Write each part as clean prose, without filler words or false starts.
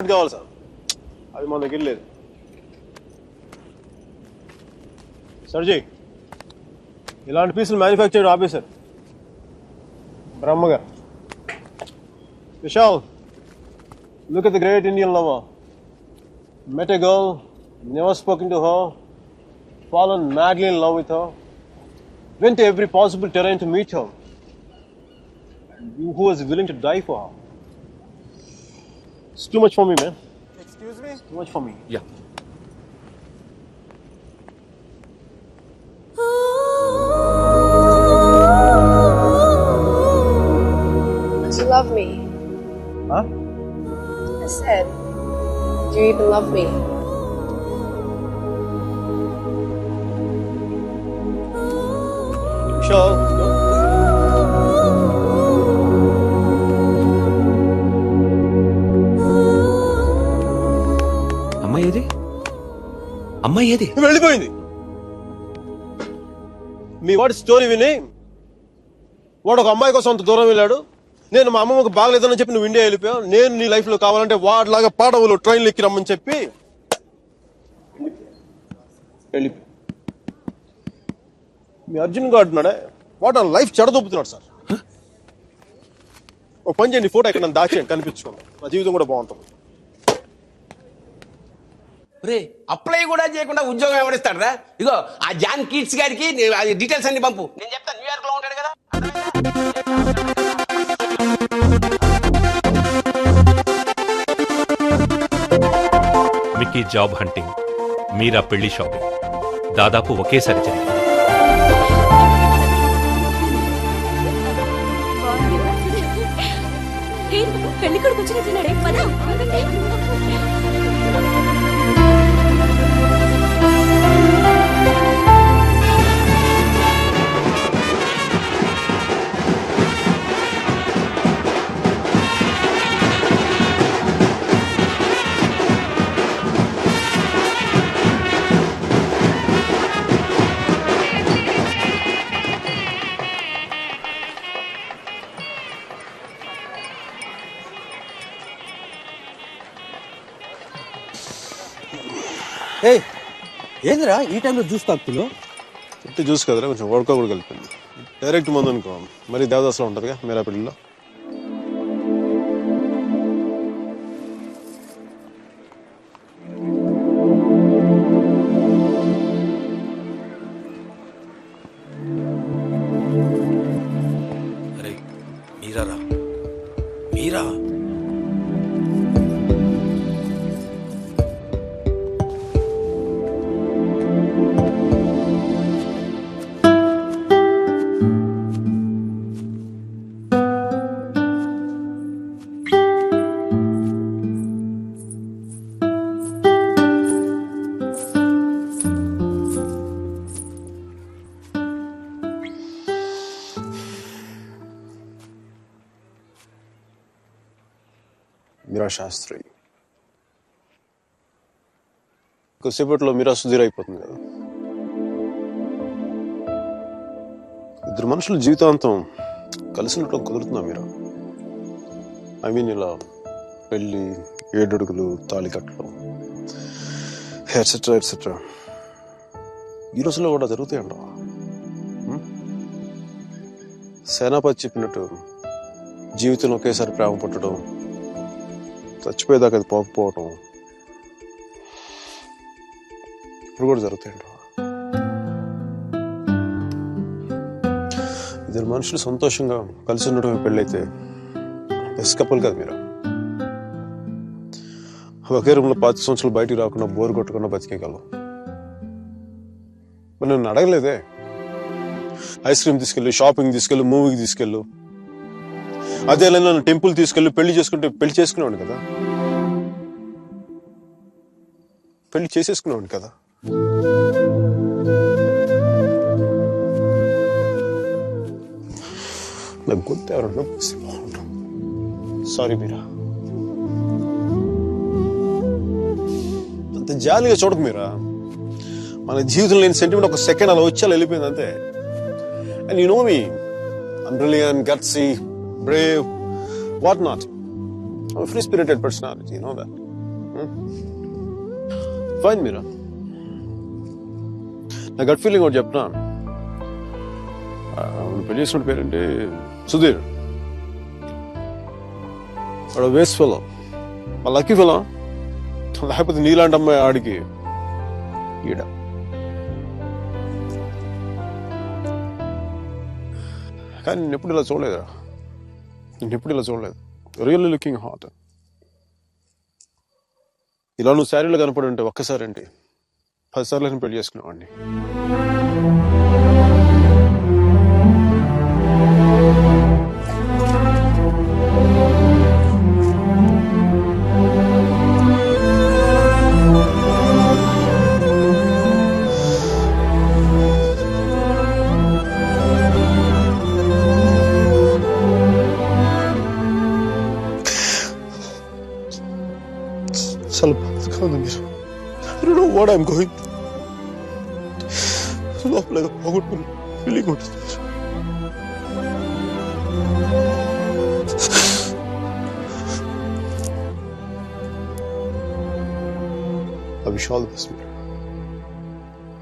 కావాలి సార్, అది మన దగ్గర లేదు. సర్జీ, ఇలాంటి పీసులు మ్యానుఫ్యాక్చర్డ్ ఆఫీసర్ బ్రహ్మ గారు. Vishal, look at the great Indian lover. Met a girl, never spoken to her, fallen madly in love with her, went to every possible terrain to meet her, and you who was willing to die for her. It's too much for me, man. Excuse me? Too much for me. Yeah. Do you love me? Huh? I said, do you even love me? Vishal, no? అమ్మాయి ఏది వెళ్ళిపోయింది. మీ వాడి story విని వాడు ఒక అమ్మాయి కోసం అంత దూరం వెళ్ళాడు. నేను మా అమ్మమ్మకు బాగలేదని చెప్పి నువ్వు ఇండియా వెళ్ళిపోయావు. నేను నీ లైఫ్ లో కావాలంటే వాడిలాగా పాడవులు ట్రైన్లు ఎక్కి రమ్మని చెప్పి వెళ్ళిపోయి మీ అర్జున్ గారు అంటున్నాడే, వాడు లైఫ్ చెడదొప్పుతున్నాడు సార్. ఒక పని చేయండి, ఫోటో ఎక్కడ దాచేయండి, కనిపించుకోండి, నా జీవితం కూడా బాగుంటుంది. రే అప్లై కూడా చేయకుండా ఉద్యోగం ఎవరిస్తాడు రా? ఇగో ఆ జాన్ కిడ్స్ గారికి డీటెయిల్స్ అన్ని పంపు, నేను చెప్తాను. న్యూయార్క్ లో ఉంటాడు కదా. మికీ జాబ్ హంటింగ్, మీరా పెళ్లి షాపింగ్ దాదాపు ఒకేసారి జరిగింది. పెళ్లి కొడుకు వచ్చినట్టున్నాడే, పద. ఏందిరా ఈ టైంలో జ్యూస్ తాగుతులు? చెట్టు జ్యూస్ కదరా, కొంచెం ఓడకో కూడా కలిపింది. డైరెక్ట్ మందు అనుకో, మరి దేవదాసులో ఉంటుందిగా మీరా పెళ్లిలో. అరే మీరారా, మీరా మీరా శాస్త్రి కొద్దిసేపట్లో మీరా సుధీర్ అయిపోతుంది కదా. ఇద్దరు మనుషులు జీవితాంతం కలిసి ఉండటం కుదురుతుందా మీరా? ఐ మీన్ ఇలా పెళ్ళి, 7 అడుగులు, తాళి కట్టడం, ఎట్సెట్రా ఎట్సెట్రా ఈ రోజుల్లో కూడా జరుగుతాయంట. సేనాపతి చెప్పినట్టు జీవితంలో ఒకేసారి ప్రేమ పుట్టడం, చచ్చిపోయేదాకా అది పోకపోవడం ఇప్పుడు కూడా జరుగుతాయంట. ఇద్దరు మనుషులు సంతోషంగా కలిసి ఉండటం పెళ్ళైతే బెస్ట్ కపుల్ కదా మీరు. ఒకే రూమ్లో 5 సంవత్సరాలు బయటికి రాకుండా బోర్ కొట్టకుండా బతికేయగలవు. మరి నన్ను అడగలేదే, ఐస్ క్రీమ్ తీసుకెళ్ళు, షాపింగ్ తీసుకెళ్ళు, మూవీకి తీసుకెళ్ళు, అదే నన్ను టెంపుల్ తీసుకెళ్ళి పెళ్లి చేసుకుంటే పెళ్లి చేసుకునేవాడు కదా, పెళ్లి చేసేసుకునేవాడు కదా. నాకు గొంతు ఎవరన్నా బాగుంటాం. సారీ మీరా, అంత జాలిగా చూడకు మీరా. మన జీవితంలో లేని సెంటిమెంట్ ఒక సెకండ్ అలా వచ్చి అలా వెళ్ళిపోయింది అంతే. And you know me, I'm brilliant, gutsy, brave, what not. I'm a free-spirited personality, you know that. Fine Meera. నా గట్ ఫీలింగ్ ఒకటి చెప్పనా, పెళ్లి చేసిన పేరేంటి, సుధీర్. వాడు వేస్ట్ ఫెలో, లక్కీ ఫెలో. లేకపోతే నీలాంటి అమ్మాయి ఆడికి ఈడ. కానీ నేను ఎప్పుడు ఇలా చూడలేదురా, నేను ఎప్పుడు ఇలా చూడలేదు. Really looking hot. ఇలా నువ్వు శారీలో కనపడి ఉంటే ఒక్కసారి ఏంటి 10 సార్లు నేను పెళ్లి చేసుకునేవాడిని. చాలా బాధగా ఉంది మీరు. I don't know what I'm going through. లోపల ఏదో పోగొట్టుకుని ఫీలింగ్ ఉంటుంది. I wish you all the best, Mira.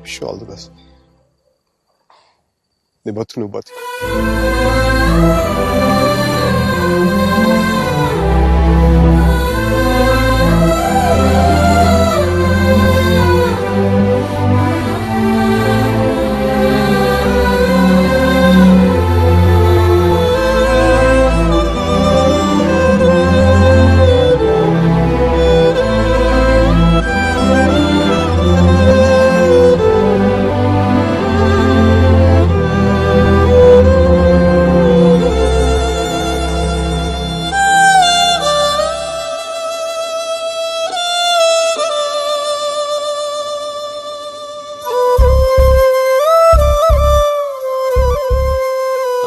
Wish you all the best. నీ బతుకు నువ్వు బతుకు.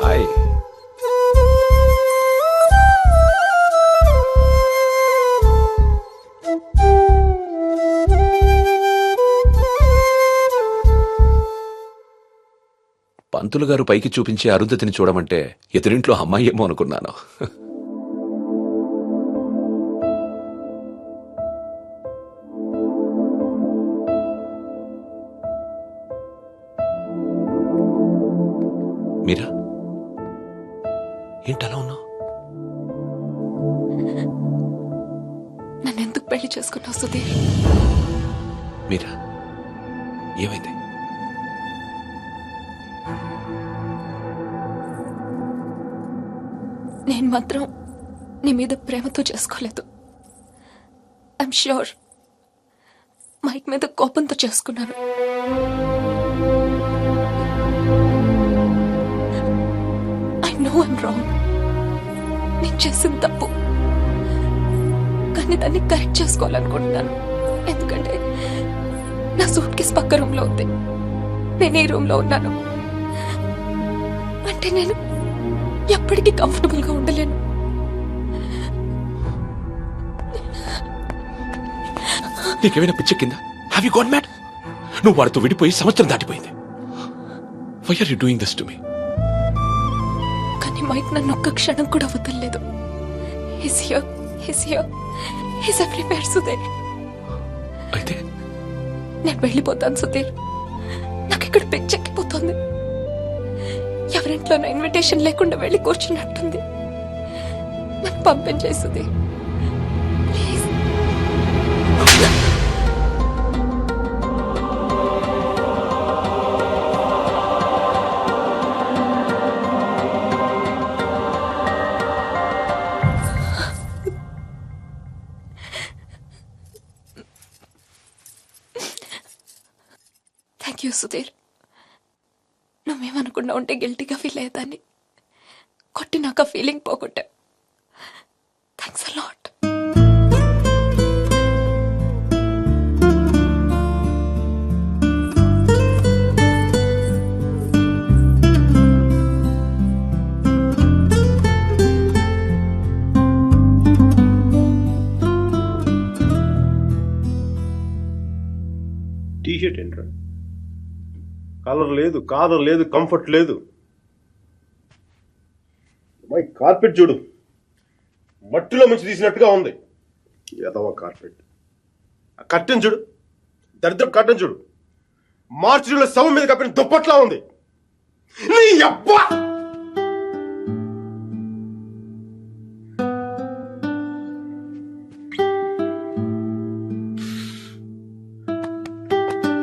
హాయ్. పంతులు గారు పైకి చూపించి అరుంధతిని చూడమంటే ఎదురింట్లో అమ్మాయి ఏమో అనుకున్నాను. మీరా, ఏంటలా ఉన్నావు? నన్నెందుకు పెళ్లి చేసుకున్నావు సుధీర్? మీరా, ఏమైంది? నేను మాత్రం నీ మీద ప్రేమతో చేసుకోలేదు. ఐఎమ్ ష్యూర్ మైక్ మీద కోపంతో చేసుకున్నాను. I know I'm wrong. నేను చేసింది తప్పు, కానీ దాన్ని కరెక్ట్ చేసుకోవాలనుకుంటున్నాను. ఎందుకంటే నా సూట్ కేసు పక్క రూమ్ లో ఉంది, నేను ఈ రూమ్ లో ఉన్నాను. అంటే నేను ఎప్పటికీ కంఫర్టబుల్ గా ఉండలేను. నీకేమైనా పిచ్చెక్కిందా? Have you got mad? నువ్వు వాడితో విడిపోయి సంవత్సరం దాటిపోయింది. Why are you doing this to me? కానీ మైక్ నన్ను ఒక్క క్షణం కూడా వదలలేదు. He's here. He's everywhere, Sudheer. అయితే నేను వెళ్ళిపోతాను సుధీర్. నాకు ఇక్కడ పిచ్చెక్కిపోతుంది. ఎవరింట్లోనో ఇన్విటేషన్ లేకుండా వెళ్ళి కూర్చున్నట్టుంది. నన్ను పంపించేయి Sudheer, please. Thank you Sudheer. నువ్వేమనుకుండా ఉంటే గిల్టీగా ఫీల్ అయ్యేదాన్ని. కొట్టినాక ఫీలింగ్ పోగొట్టా. Thanks a lot. టీషర్ట్ ఏంట్రా, కలర్ లేదు, కాలర్ లేదు, కంఫర్ట్ లేదు. మై కార్పెట్ చూడు, మట్టిలో ముంచి తీసినట్టుగా ఉంది. ఎదవ కార్పెట్. కట్టెను చూడు, దరిద్రం కట్టెను చూడు, మార్చిలో శవం మీద కప్పిన దుప్పట్లా ఉంది. నీ అబ్బా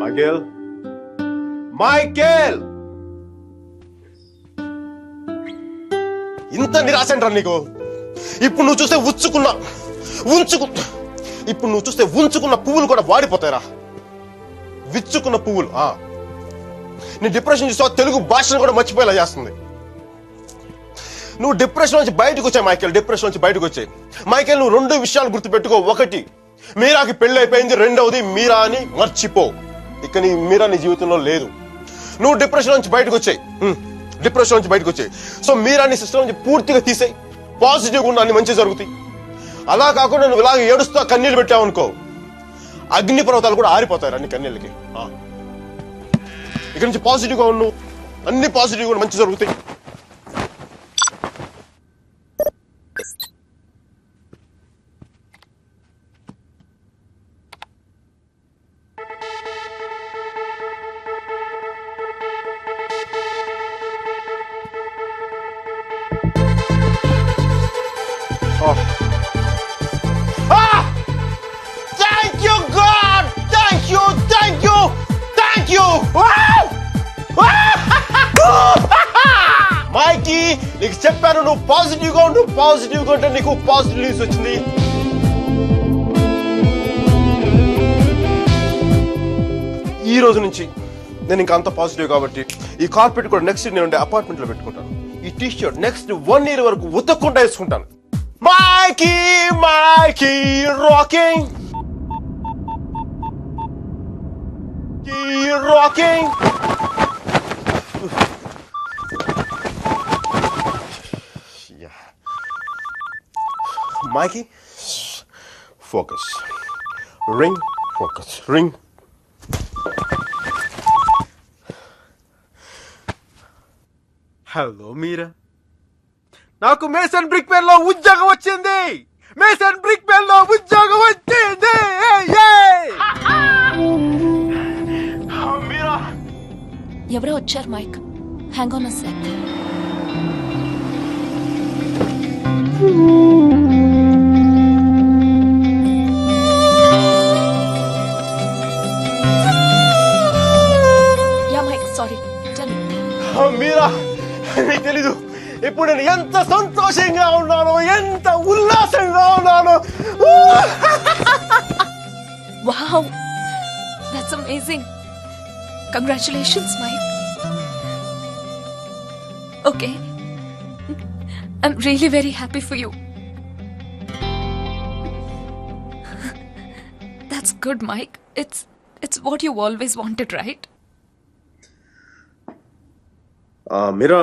మైకేల్, మైకేల్, ఇంత నిరాశ అంటారా నీకు? ఇప్పుడు నువ్వు చూస్తే ఉంచుకున్న పువ్వులు కూడా వాడిపోతాయిరా, విచ్చుకున్న పువ్వులు. నీ డిప్రెషన్ చూస్తే తెలుగు భాషను కూడా మర్చిపోయేలా చేస్తుంది. నువ్వు డిప్రెషన్ నుంచి బయటకు వచ్చాయి మైకేల్, డిప్రెషన్ నుంచి బయటకు వచ్చాయి మైకేల్. నువ్వు 2 విషయాలు గుర్తుపెట్టుకో. 1, మీరాకి పెళ్లి అయిపోయింది. 2వది, మీరా అని మర్చిపో. ఇక నీ మీరా నీ జీవితంలో లేదు. నువ్వు డిప్రెషన్ నుంచి బయటకు వచ్చాయి, సో మీరా నీ సిస్టమ్ నుంచి పూర్తిగా తీసేయి. పాజిటివ్గా ఉన్న అన్ని మంచి జరుగుతాయి. అలా కాకుండా నువ్వు ఇలాగ ఏడుస్తూ కన్నీళ్ళు పెట్టావనుకో, అగ్ని పర్వతాలు కూడా ఆరిపోతాయి అన్ని కన్నీళ్ళకి. ఇక్కడ నుంచి పాజిటివ్గా ఉన్నావు, అన్ని పాజిటివ్ కూడా మంచి జరుగుతాయి. Thank you, God! Thank you! మైకీ, నీకు చెప్పాను నువ్వు పాజిటివ్గా ఉంటే నీకు పాజిటివ్ న్యూస్ వచ్చింది. ఈ రోజు నుంచి నేను ఇంకా అంత పాజిటివ్ కాబట్టి ఈ కార్పెట్ కూడా నెక్స్ట్ నేను అపార్ట్మెంట్ లో పెట్టుకుంటాను. ఈ టీ షర్ట్ నెక్స్ట్ 1 year వరకు ఉతక్కుండా వేసుకుంటాను. Mikey, rocking, Mikey, focus. Ring, focus. Ring. Hello Meera, నాకు మేసన్ బ్రిక్ పెన్ లో ఉద్యోగం వచ్చింది. మీరా, ఎవరో వచ్చారు Mike. Hang on a sec. Yeah Mike, sorry. Meera, నీకు తెలీదు ఇప్పుడు నేను ఎంత సంతోషంగా ఉన్నానో, ఎంత ఉల్లాసంగా ఉన్నానో. Wow, that's amazing. Congratulations, Mike. Okay, I'm really very happy for you. That's good, Mike. It's what you always wanted, right? మీరా,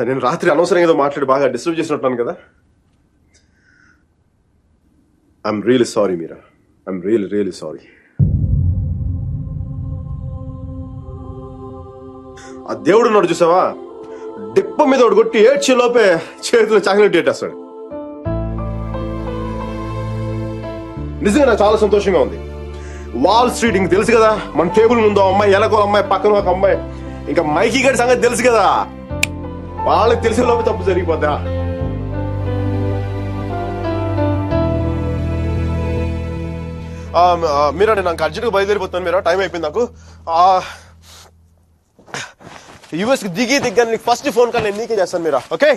నేను రాత్రి అనవసరంగా ఏదో మాట్లాడి బాగా డిస్టర్బ్ చేసినట్టున్నాను కదా. I'm really sorry Meera, I'm really sorry. ఆ దేవుడు ఉన్నాడు చూసావా, డిప్ప మీద ఒకటి కొట్టి ఏడ్చే లోపే చేతిలో చాక్లెట్ పెట్టేస్తాడు. నిజంగా నాకు చాలా సంతోషంగా ఉంది. వాల్ స్ట్రీట్ ఇంక తెలుసు కదా, మన టేబుల్ ముందు అమ్మాయి, ఎలాగో అమ్మాయి, పక్కన ఒక అమ్మాయి, ఇంకా మైకీ గారి సంగతి తెలుసు కదా. వాళ్ళకి తెలిసే లోపు తప్పు జరిగిపోద్దా. మీరా, నేను నాకు అర్జెంట్గా బయలుదేరిపోతాను. మీరా, టైం అయిపోయింది నాకు. యూఎస్కి దిగ్గా నీకు ఫస్ట్ ఫోన్ కాల్ నేను నీకే చేస్తాను Meera. Okay,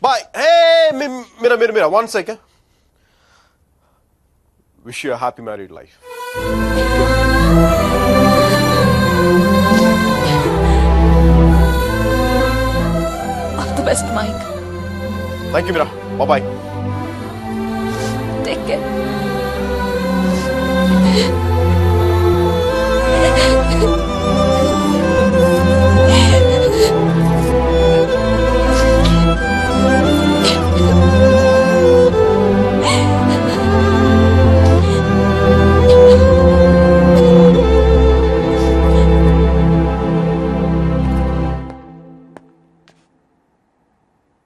bye. Hey Meera, 1 second. Wish you happy married life. All the best, Mike. Thank you Meera, bye. Take care.